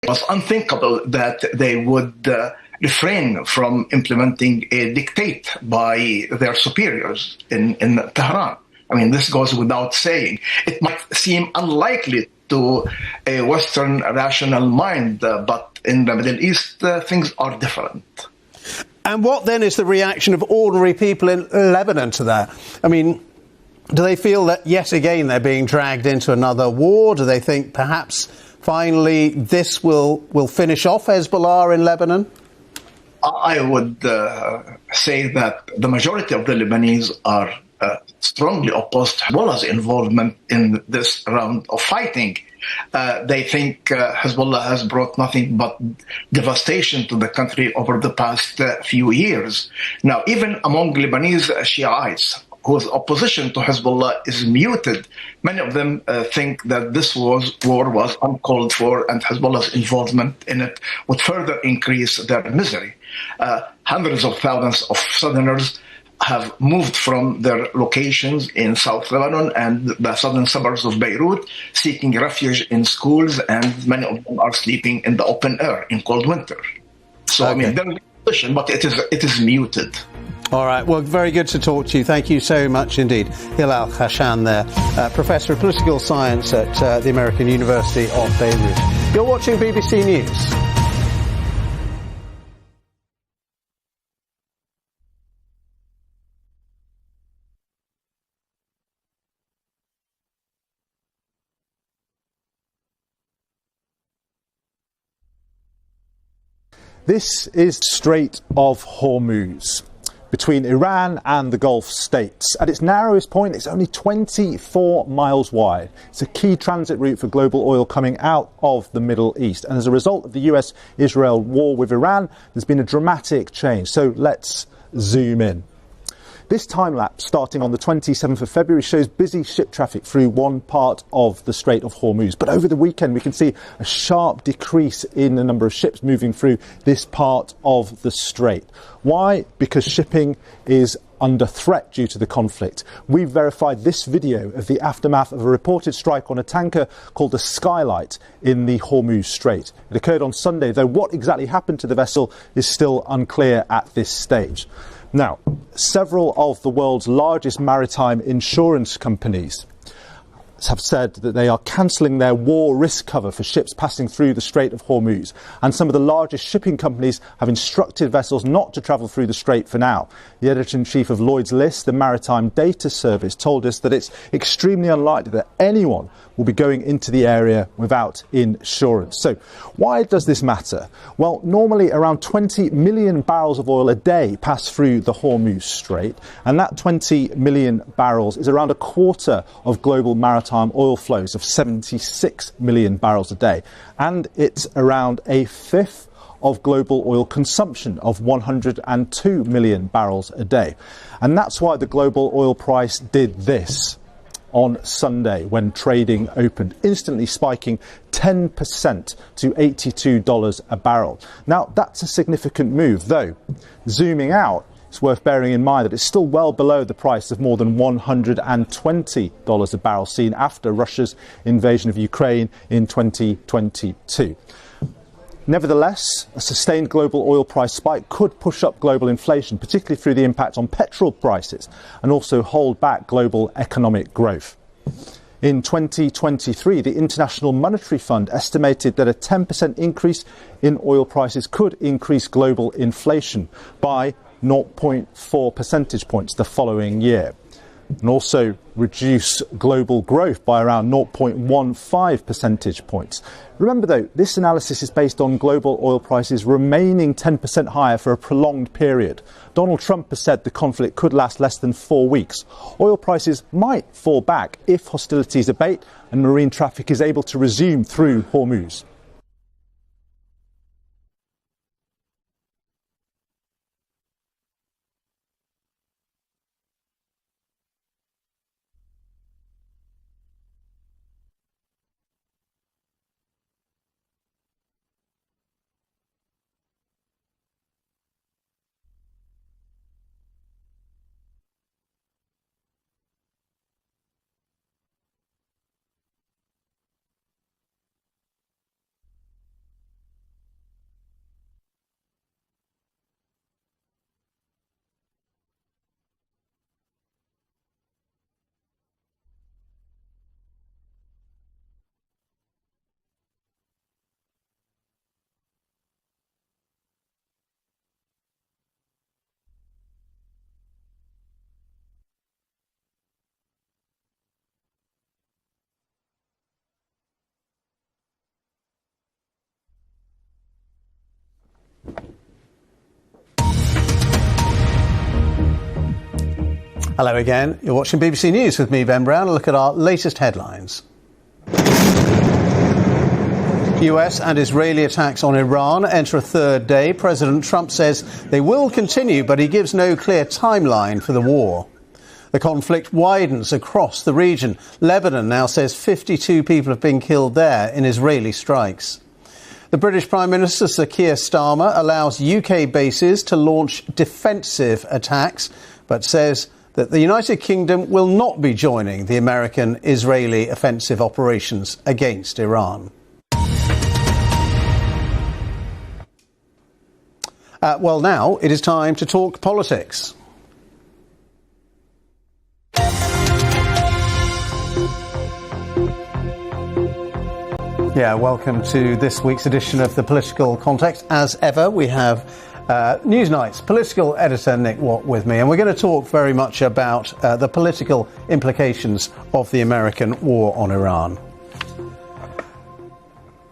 It was unthinkable that they would refrain from implementing a dictate by their superiors in Tehran. I mean, this goes without saying. It might seem unlikely to a Western rational mind, but in the Middle East, things are different. And what then is the reaction of ordinary people in Lebanon to that? I mean, do they feel that yet again they're being dragged into another war? Do they think perhaps finally this will finish off Hezbollah in Lebanon? I would say that the majority of the Lebanese are strongly opposed to Hezbollah's involvement in this round of fighting. They think Hezbollah has brought nothing but devastation to the country over the past few years. Now, even among Lebanese Shiites, whose opposition to Hezbollah is muted, many of them think that this war was uncalled for, and Hezbollah's involvement in it would further increase their misery. Hundreds of thousands of Southerners have moved from their locations in South Lebanon and the southern suburbs of Beirut, seeking refuge in schools, and many of them are sleeping in the open air in cold winter. So, okay. I mean, they're in a position, but it is muted. All right. Well, very good to talk to you. Thank you so much indeed. Hilal Khashan there, Professor of Political Science at the American University of Beirut. You're watching BBC News. This is Strait of Hormuz between Iran and the Gulf states. At its narrowest point, it's only 24 miles wide. It's a key transit route for global oil coming out of the Middle East. And as a result of the US-Israel war with Iran, there's been a dramatic change. So let's zoom in. This time-lapse, starting on the 27th of February, shows busy ship traffic through one part of the Strait of Hormuz. But over the weekend, we can see a sharp decrease in the number of ships moving through this part of the strait. Why? Because shipping is under threat due to the conflict. We verified this video of the aftermath of a reported strike on a tanker called the Skylight in the Hormuz Strait. It occurred on Sunday, though what exactly happened to the vessel is still unclear at this stage. Now, several of the world's largest maritime insurance companies have said that they are cancelling their war risk cover for ships passing through the Strait of Hormuz. And some of the largest shipping companies have instructed vessels not to travel through the strait for now. The editor-in-chief of Lloyd's List, the maritime data service, told us that it's extremely unlikely that anyone will be going into the area without insurance. So why does this matter? Well, normally around 20 million barrels of oil a day pass through the Hormuz Strait, and that 20 million barrels is around a quarter of global maritime oil flows of 76 million barrels a day, and it's around a fifth of global oil consumption of 102 million barrels a day. And that's why the global oil price did this on Sunday when trading opened, instantly spiking 10% to $82 a barrel. Now, that's a significant move, though. Zooming out, it's worth bearing in mind that it's still well below the price of more than $120 a barrel seen after Russia's invasion of Ukraine in 2022. Nevertheless, a sustained global oil price spike could push up global inflation, particularly through the impact on petrol prices, and also hold back global economic growth. In 2023, the International Monetary Fund estimated that a 10% increase in oil prices could increase global inflation by 0.4 percentage points the following year, and also reduce global growth by around 0.15 percentage points. Remember, though, this analysis is based on global oil prices remaining 10% higher for a prolonged period. Donald Trump has said the conflict could last less than 4 weeks. Oil prices might fall back if hostilities abate and marine traffic is able to resume through Hormuz. Hello again. You're watching BBC News with me, Ben Brown. A look at our latest headlines. US and Israeli attacks on Iran enter a third day. President Trump says they will continue, but he gives no clear timeline for the war. The conflict widens across the region. Lebanon now says 52 people have been killed there in Israeli strikes. The British Prime Minister, Sir Keir Starmer, allows UK bases to launch defensive attacks, but says that the United Kingdom will not be joining the American-Israeli offensive operations against Iran. Well, now it is time to talk politics. Yeah, welcome to this week's edition of The Political Context. As ever, we have Newsnight's political editor Nick Watt with me, and we're going to talk very much about the political implications of the American war on Iran.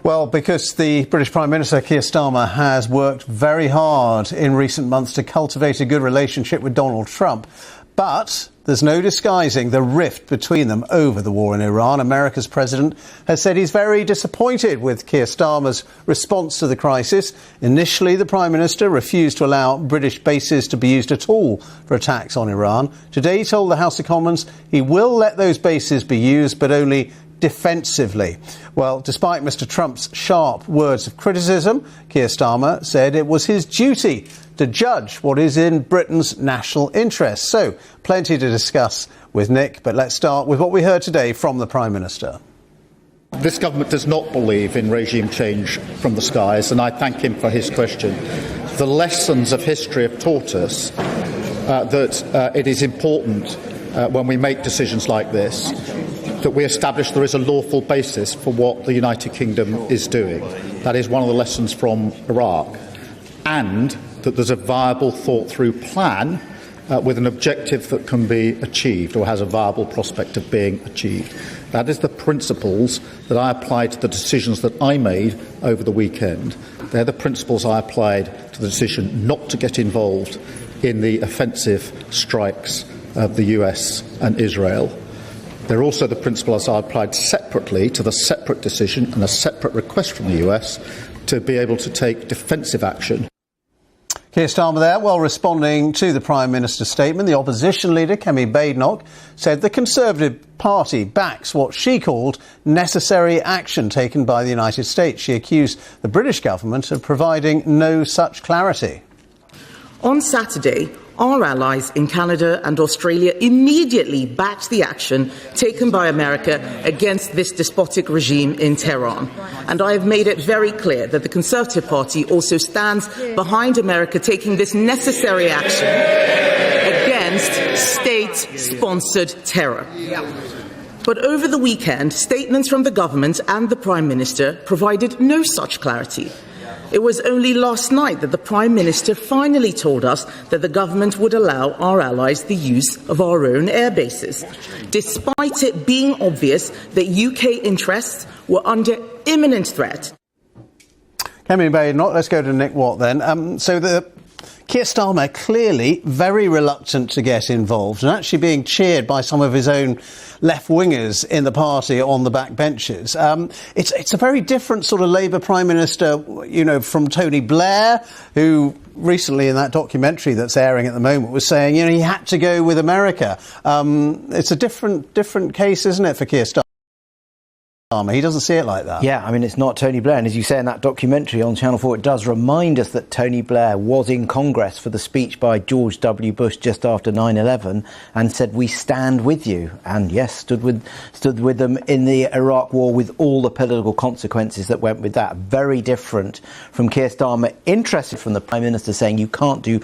Well, because the British Prime Minister, Keir Starmer, has worked very hard in recent months to cultivate a good relationship with Donald Trump. But there's no disguising the rift between them over the war in Iran. America's president has said he's very disappointed with Keir Starmer's response to the crisis. Initially, the Prime Minister refused to allow British bases to be used at all for attacks on Iran. Today, he told the House of Commons he will let those bases be used, but only defensively. Well, despite Mr. Trump's sharp words of criticism, Keir Starmer said it was his duty to judge what is in Britain's national interest. So, plenty to discuss with Nick, but let's start with what we heard today from the Prime Minister. This government does not believe in regime change from the skies, and I thank him for his question. The lessons of history have taught us that it is important when we make decisions like this that we establish there is a lawful basis for what the United Kingdom is doing. That is one of the lessons from Iraq. And that there's a viable, thought-through plan with an objective that can be achieved or has a viable prospect of being achieved. That is the principles that I applied to the decisions that I made over the weekend. They're the principles I applied to the decision not to get involved in the offensive strikes of the US and Israel. They're also the principles I applied separately to the separate decision and a separate request from the US to be able to take defensive action. Keir Starmer there, well, responding to the Prime Minister's statement, the opposition leader, Kemi Badenoch, said the Conservative Party backs what she called necessary action taken by the United States. She accused the British government of providing no such clarity. On Saturday, our allies in Canada and Australia immediately backed the action taken by America against this despotic regime in Tehran. And I have made it very clear that the Conservative Party also stands behind America taking this necessary action against state-sponsored terror. But over the weekend, statements from the government and the Prime Minister provided no such clarity. It was only last night that the Prime Minister finally told us that the government would allow our allies the use of our own air bases, despite it being obvious that UK interests were under imminent threat. Kemi Badenoch, let's go to Nick Watt then. Keir Starmer clearly very reluctant to get involved and actually being cheered by some of his own left-wingers in the party on the backbenches. It's a very different sort of Labour Prime Minister, you know, from Tony Blair, who recently in that documentary that's airing at the moment was saying, you know, he had to go with America. It's a different case, isn't it, for Keir Starmer? He doesn't see it like that. Yeah, I mean, it's not Tony Blair. And as you say in that documentary on Channel 4, it does remind us that Tony Blair was in Congress for the speech by George W. Bush just after 9/11 and said, "We stand with you." And yes, stood with them in the Iraq war with all the political consequences that went with that. Very different from Keir Starmer, interested from the Prime Minister saying you can't do